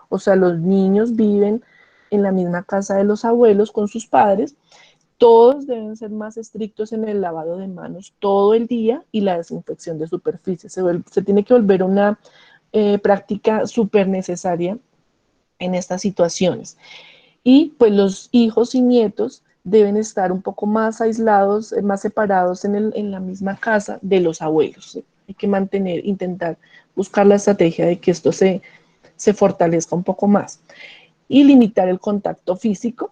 o sea, los niños viven en la misma casa de los abuelos con sus padres, todos deben ser más estrictos en el lavado de manos todo el día y la desinfección de superficies. Se tiene que volver una práctica súper necesaria en estas situaciones. Y pues los hijos y nietos deben estar un poco más aislados, más separados en la misma casa de los abuelos. ¿Sí? Hay que intentar buscar la estrategia de que esto se fortalezca un poco más. Y limitar el contacto físico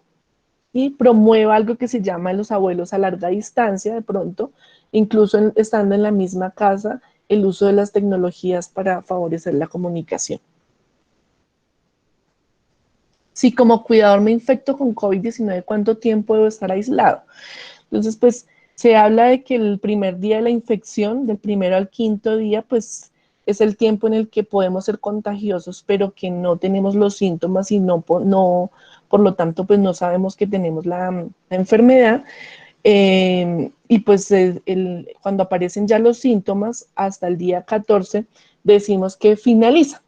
y promueva algo que se llama los abuelos a larga distancia, de pronto, incluso estando en la misma casa, el uso de las tecnologías para favorecer la comunicación. Si como cuidador me infecto con COVID-19, ¿cuánto tiempo debo estar aislado? Entonces, pues se habla de que el primer día de la infección, del primero al quinto día, pues es el tiempo en el que podemos ser contagiosos, pero que no tenemos los síntomas y por lo tanto, pues no sabemos que tenemos la enfermedad. Y pues cuando aparecen ya los síntomas, hasta el día 14, decimos que finaliza.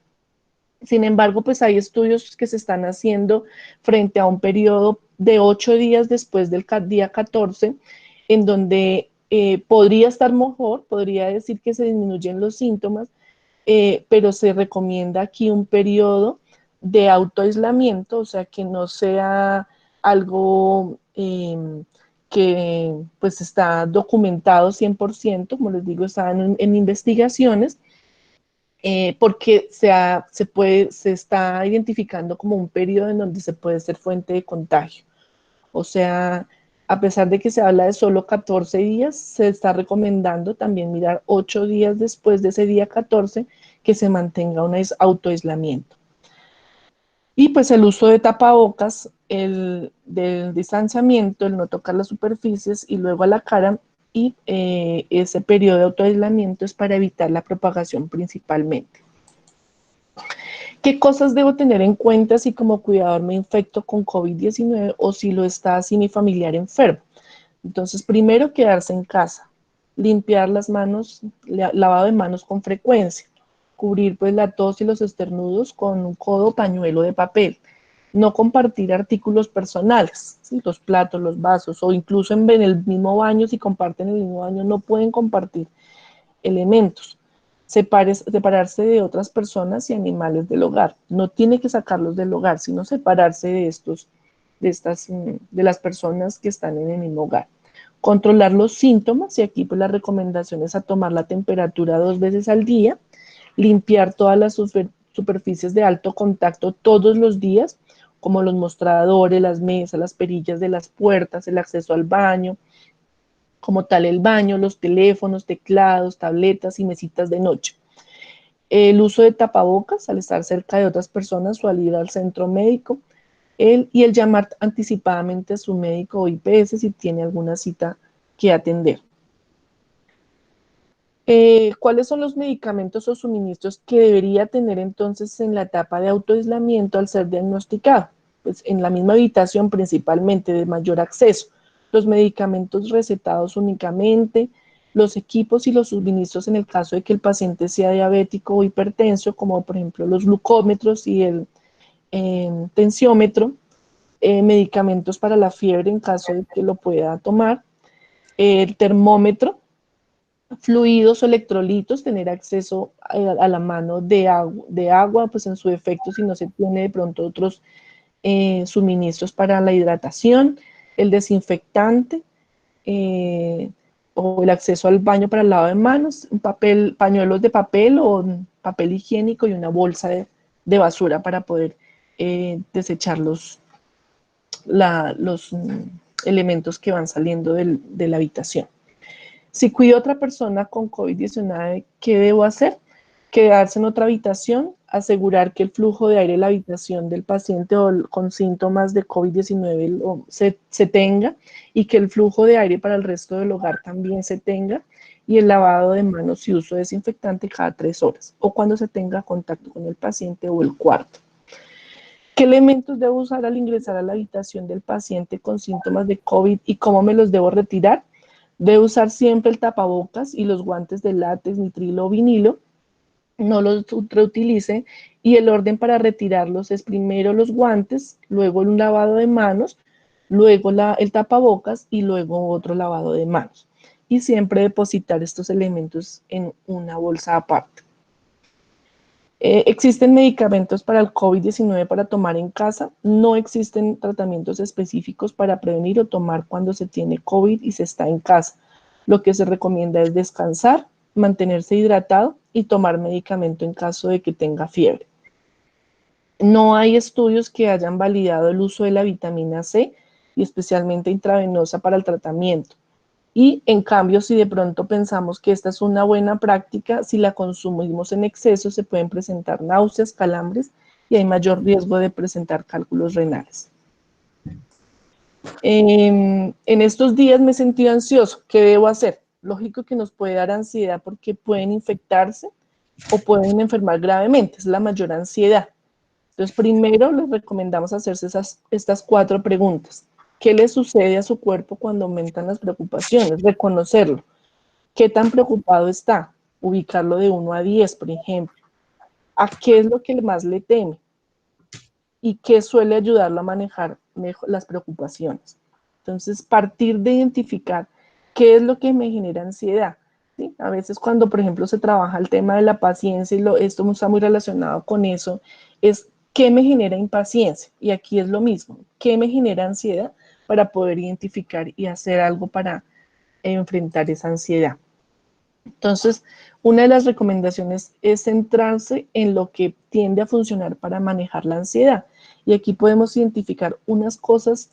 Sin embargo, pues hay estudios que se están haciendo frente a un periodo de 8 días después del día 14, en donde podría estar mejor, podría decir que se disminuyen los síntomas, pero se recomienda aquí un periodo de autoaislamiento, o sea, que no sea algo que pues está documentado 100%, como les digo, están en investigaciones, porque se está identificando como un periodo en donde se puede ser fuente de contagio. O sea, a pesar de que se habla de solo 14 días, se está recomendando también mirar 8 días después de ese día 14 que se mantenga un autoaislamiento. Y pues el uso de tapabocas, el del distanciamiento, el no tocar las superficies y luego a la cara, y ese periodo de autoaislamiento es para evitar la propagación principalmente. ¿Qué cosas debo tener en cuenta si como cuidador me infecto con COVID-19 o si lo está así mi familiar enfermo? Entonces, primero quedarse en casa, limpiar las manos, lavado de manos con frecuencia, cubrir pues la tos y los estornudos con un codo o pañuelo de papel, no compartir artículos personales, ¿sí? Los platos, los vasos o incluso en el mismo baño, si comparten el mismo baño, no pueden compartir elementos. Separarse de otras personas y animales del hogar. No tiene que sacarlos del hogar, sino separarse de las personas que están en el mismo hogar. Controlar los síntomas, y aquí pues la recomendación es a tomar la temperatura 2 veces al día, limpiar todas las superficies de alto contacto todos los días, como los mostradores, las mesas, las perillas de las puertas, el acceso al baño, como tal el baño, los teléfonos, teclados, tabletas y mesitas de noche. El uso de tapabocas al estar cerca de otras personas o al ir al centro médico. Y el llamar anticipadamente a su médico o IPS si tiene alguna cita que atender. ¿Cuáles son los medicamentos o suministros que debería tener entonces en la etapa de autoaislamiento al ser diagnosticado? Pues en la misma habitación principalmente de mayor acceso. Los medicamentos recetados únicamente, los equipos y los suministros en el caso de que el paciente sea diabético o hipertenso, como por ejemplo los glucómetros y el tensiómetro, medicamentos para la fiebre en caso de que lo pueda tomar, el termómetro, fluidos o electrolitos, tener acceso a la mano de agua, pues en su defecto si no se tiene de pronto otros suministros para la hidratación, el desinfectante o el acceso al baño para el lavado de manos, un papel, pañuelos de papel o papel higiénico y una bolsa de basura para poder desechar los elementos que van saliendo de la habitación. Si cuido a otra persona con COVID-19, ¿qué debo hacer? Quedarse en otra habitación, asegurar que el flujo de aire en la habitación del paciente o con síntomas de COVID-19 se tenga y que el flujo de aire para el resto del hogar también se tenga y el lavado de manos y uso de desinfectante cada 3 horas o cuando se tenga contacto con el paciente o el cuarto. ¿Qué elementos debo usar al ingresar a la habitación del paciente con síntomas de COVID y cómo me los debo retirar? Debo usar siempre el tapabocas y los guantes de látex, nitrilo o vinilo. No los reutilice y el orden para retirarlos es primero los guantes, luego un lavado de manos, luego el tapabocas y luego otro lavado de manos. Y siempre depositar estos elementos en una bolsa aparte. ¿Existen medicamentos para el COVID-19 para tomar en casa? No existen tratamientos específicos para prevenir o tomar cuando se tiene COVID y se está en casa. Lo que se recomienda es descansar, mantenerse hidratado y tomar medicamento en caso de que tenga fiebre. No hay estudios que hayan validado el uso de la vitamina C y especialmente intravenosa para el tratamiento. Y en cambio, si de pronto pensamos que esta es una buena práctica, si la consumimos en exceso, se pueden presentar náuseas, calambres y hay mayor riesgo de presentar cálculos renales. En estos días me he sentido ansioso. ¿Qué debo hacer? Lógico que nos puede dar ansiedad porque pueden infectarse o pueden enfermar gravemente. Es la mayor ansiedad. Entonces, primero les recomendamos hacerse estas 4 preguntas. ¿Qué le sucede a su cuerpo cuando aumentan las preocupaciones? Reconocerlo. ¿Qué tan preocupado está? Ubicarlo de 1 a 10, por ejemplo. ¿A qué es lo que más le teme? ¿Y qué suele ayudarlo a manejar mejor las preocupaciones? Entonces, partir de identificar qué es lo que me genera ansiedad. ¿Sí? A veces cuando, por ejemplo, se trabaja el tema de la paciencia y esto está muy relacionado con eso, es qué me genera impaciencia. Y aquí es lo mismo, qué me genera ansiedad para poder identificar y hacer algo para enfrentar esa ansiedad. Entonces, una de las recomendaciones es centrarse en lo que tiende a funcionar para manejar la ansiedad. Y aquí podemos identificar unas cosas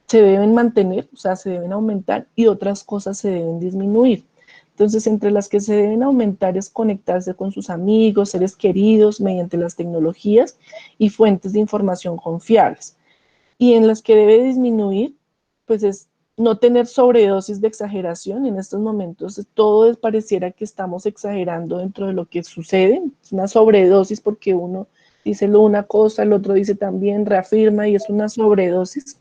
se deben mantener, o sea, se deben aumentar y otras cosas se deben disminuir. Entonces, entre las que se deben aumentar es conectarse con sus amigos, seres queridos, mediante las tecnologías y fuentes de información confiables. Y en las que debe disminuir, pues es no tener sobredosis de exageración. En estos momentos todo pareciera que estamos exagerando dentro de lo que sucede. Es una sobredosis porque uno dice una cosa, el otro dice también, reafirma y es una sobredosis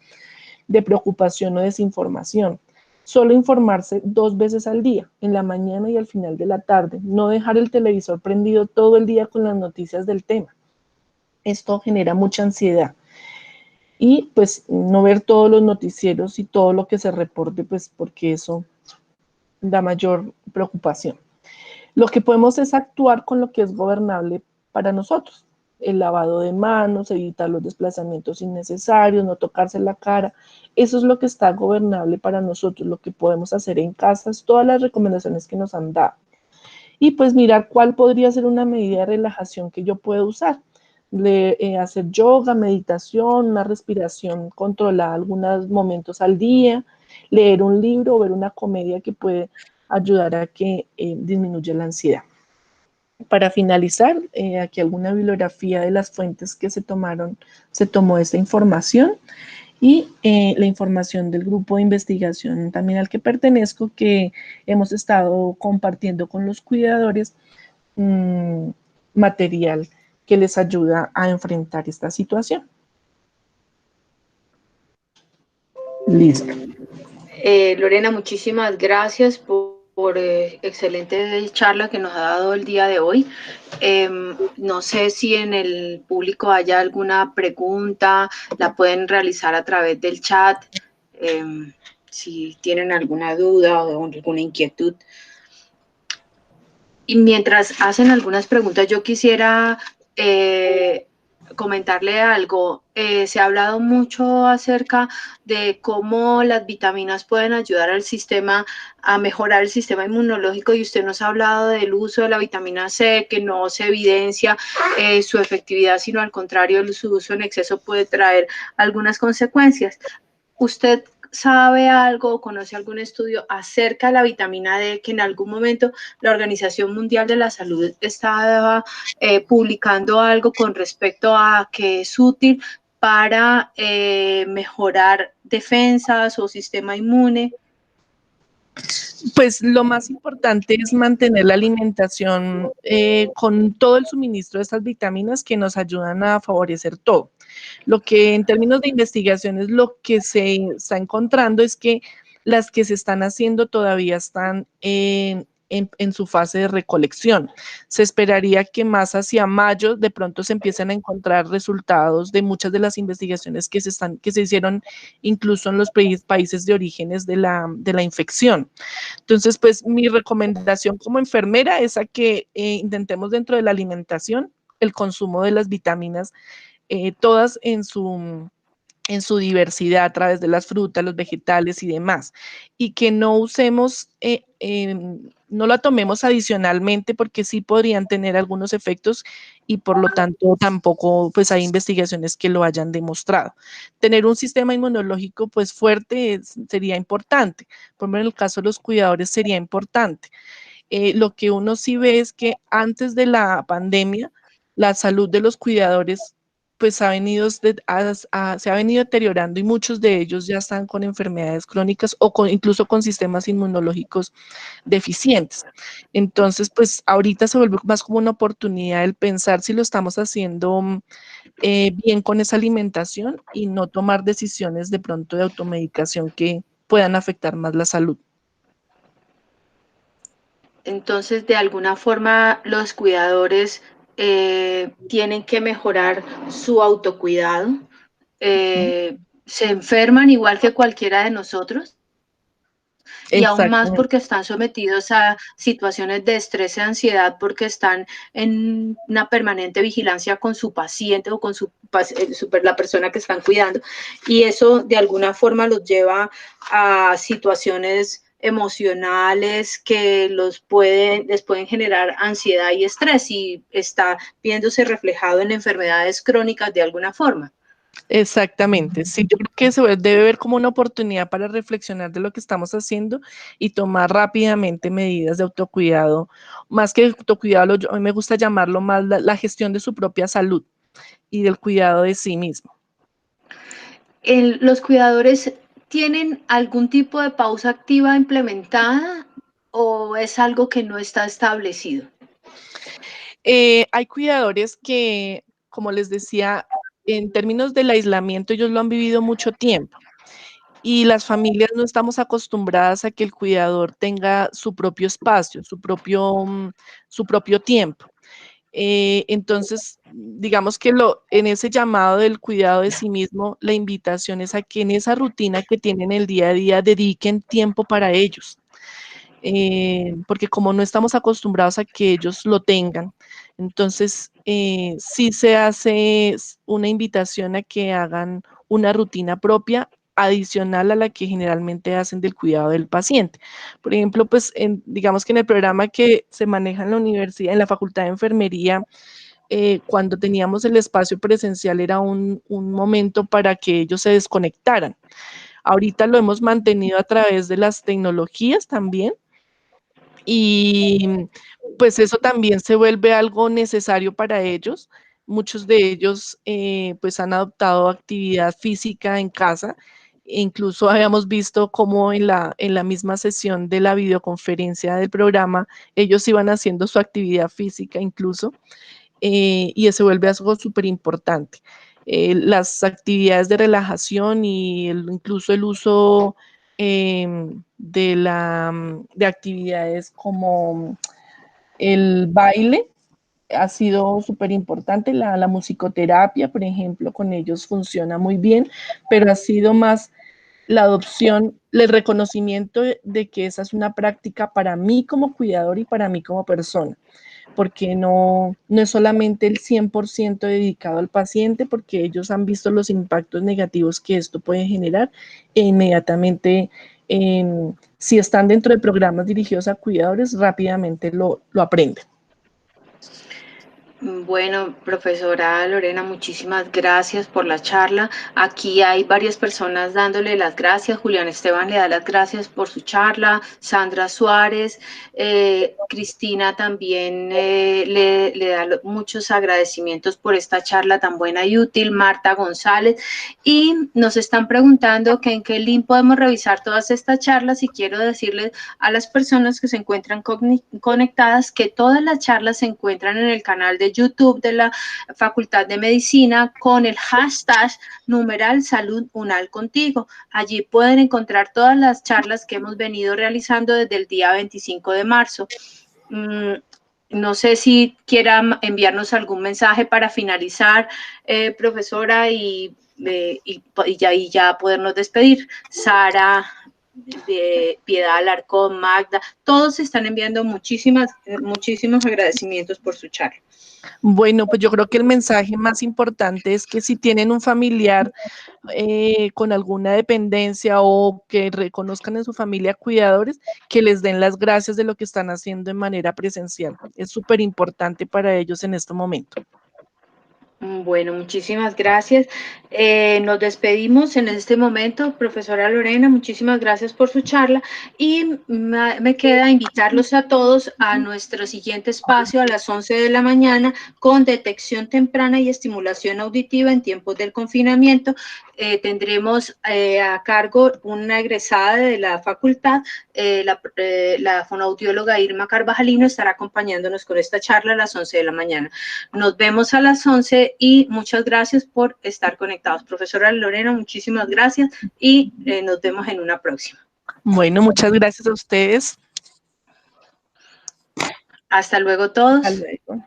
de preocupación o desinformación. Solo informarse 2 veces al día, en la mañana y al final de la tarde. No dejar el televisor prendido todo el día con las noticias del tema. Esto genera mucha ansiedad. Y pues no ver todos los noticieros y todo lo que se reporte, pues porque eso da mayor preocupación. Lo que podemos es actuar con lo que es gobernable para nosotros. El lavado de manos, evitar los desplazamientos innecesarios, no tocarse la cara. Eso es lo que está gobernable para nosotros, lo que podemos hacer en casa, todas las recomendaciones que nos han dado. Y pues mirar cuál podría ser una medida de relajación que yo pueda usar. Hacer yoga, meditación, una respiración controlada algunos momentos al día, leer un libro o ver una comedia que puede ayudar a que disminuya la ansiedad. Para finalizar, aquí alguna bibliografía de las fuentes que se tomó esta información. y la información del grupo de investigación también al que pertenezco, que hemos estado compartiendo con los cuidadores material que les ayuda a enfrentar esta situación. Listo. Lorena, muchísimas gracias por excelente charla que nos ha dado el día de hoy. No sé si en el público haya alguna pregunta, la pueden realizar a través del chat. Si tienen alguna duda o alguna inquietud. Y mientras hacen algunas preguntas, yo quisiera comentarle algo. Se ha hablado mucho acerca de cómo las vitaminas pueden ayudar al sistema a mejorar el sistema inmunológico, y usted nos ha hablado del uso de la vitamina C, que no se evidencia su efectividad, sino al contrario, su uso en exceso puede traer algunas consecuencias. ¿Usted sabe algo o conoce algún estudio acerca de la vitamina D, que en algún momento la Organización Mundial de la Salud estaba publicando algo con respecto a que es útil para mejorar defensas o sistema inmune? Pues lo más importante es mantener la alimentación con todo el suministro de estas vitaminas que nos ayudan a favorecer todo. Lo que en términos de investigación es lo que se está encontrando es que las que se están haciendo todavía están en su fase de recolección. Se esperaría que más hacia mayo de pronto se empiecen a encontrar resultados de muchas de las investigaciones que se hicieron incluso en los países de orígenes de la infección. Entonces, pues mi recomendación como enfermera es a que intentemos dentro de la alimentación el consumo de las vitaminas, todas en su diversidad a través de las frutas, los vegetales y demás, y que no usemos, no la tomemos adicionalmente porque sí podrían tener algunos efectos y por lo tanto tampoco pues hay investigaciones que lo hayan demostrado. Tener un sistema inmunológico pues fuerte sería importante, por ejemplo en el caso de los cuidadores sería importante. Lo que uno sí ve es que antes de la pandemia, la salud de los cuidadores pues se ha venido deteriorando y muchos de ellos ya están con enfermedades crónicas o incluso con sistemas inmunológicos deficientes. Entonces, pues ahorita se vuelve más como una oportunidad el pensar si lo estamos haciendo bien con esa alimentación y no tomar decisiones de pronto de automedicación que puedan afectar más la salud. Entonces, de alguna forma, los cuidadores tienen que mejorar su autocuidado. Se enferman igual que cualquiera de nosotros, y aún más Exactamente. porque están sometidos a situaciones de estrés y ansiedad, porque están en una permanente vigilancia con su paciente o con la persona que están cuidando, y eso de alguna forma los lleva a situaciones emocionales que les pueden generar ansiedad y estrés, y está viéndose reflejado en enfermedades crónicas de alguna forma. Exactamente, sí, yo creo que se debe ver como una oportunidad para reflexionar de lo que estamos haciendo y tomar rápidamente medidas de autocuidado, más que autocuidado, a mí me gusta llamarlo más la gestión de su propia salud y del cuidado de sí mismo. ¿Los cuidadores tienen algún tipo de pausa activa implementada o es algo que no está establecido? Hay cuidadores que, como les decía, en términos del aislamiento, ellos lo han vivido mucho tiempo y las familias no estamos acostumbradas a que el cuidador tenga su propio espacio, su propio tiempo. Entonces, digamos que en ese llamado del cuidado de sí mismo, la invitación es a que en esa rutina que tienen el día a día dediquen tiempo para ellos. Porque como no estamos acostumbrados a que ellos lo tengan, entonces sí se hace una invitación a que hagan una rutina propia adicional a la que generalmente hacen del cuidado del paciente. Por ejemplo, pues digamos que en el programa que se maneja en la universidad, en la Facultad de Enfermería, cuando teníamos el espacio presencial era un momento para que ellos se desconectaran. Ahorita lo hemos mantenido a través de las tecnologías también, y pues eso también se vuelve algo necesario para ellos, muchos de ellos pues han adoptado actividad física en casa. E incluso habíamos visto cómo en la misma sesión de la videoconferencia del programa, ellos iban haciendo su actividad física incluso, y se vuelve algo súper importante. Las actividades de relajación y incluso el uso de actividades como el baile ha sido súper importante. La musicoterapia, por ejemplo, con ellos funciona muy bien, pero ha sido más la adopción, el reconocimiento de que esa es una práctica para mí como cuidador y para mí como persona, porque no es solamente el 100% dedicado al paciente, porque ellos han visto los impactos negativos que esto puede generar e inmediatamente, si están dentro de programas dirigidos a cuidadores, rápidamente lo aprenden. Bueno, profesora Lorena, muchísimas gracias por la charla. Aquí hay varias personas dándole las gracias. Julián Esteban le da las gracias por su charla. Sandra Suárez, Cristina también le da muchos agradecimientos por esta charla tan buena y útil. Marta González. Y nos están preguntando que en qué link podemos revisar todas estas charlas, y quiero decirles a las personas que se encuentran conectadas que todas las charlas se encuentran en el canal de YouTube de la Facultad de Medicina con el hashtag #Salud Unal Contigo. Allí pueden encontrar todas las charlas que hemos venido realizando desde el día 25 de marzo. No sé si quiera enviarnos algún mensaje para finalizar, profesora, y ya podernos despedir. Sara, de Piedad Alarcón, Magda, todos están enviando muchísimos agradecimientos por su charla. Bueno, pues yo creo que el mensaje más importante es que si tienen un familiar con alguna dependencia o que reconozcan en su familia cuidadores, que les den las gracias de lo que están haciendo de manera presencial. Es súper importante para ellos en este momento. Bueno, muchísimas gracias. Nos despedimos en este momento. Profesora Lorena, muchísimas gracias por su charla, y me queda invitarlos a todos a nuestro siguiente espacio a las 11 de la mañana con detección temprana y estimulación auditiva en tiempos del confinamiento. Tendremos a cargo una egresada de la facultad, la fonoaudióloga Irma Carvajalino estará acompañándonos con esta charla a las 11 de la mañana. Nos vemos a las 11 y muchas gracias por estar conectados. Profesora Lorena, muchísimas gracias y nos vemos en una próxima. Bueno, muchas gracias a ustedes. Hasta luego todos. Hasta luego.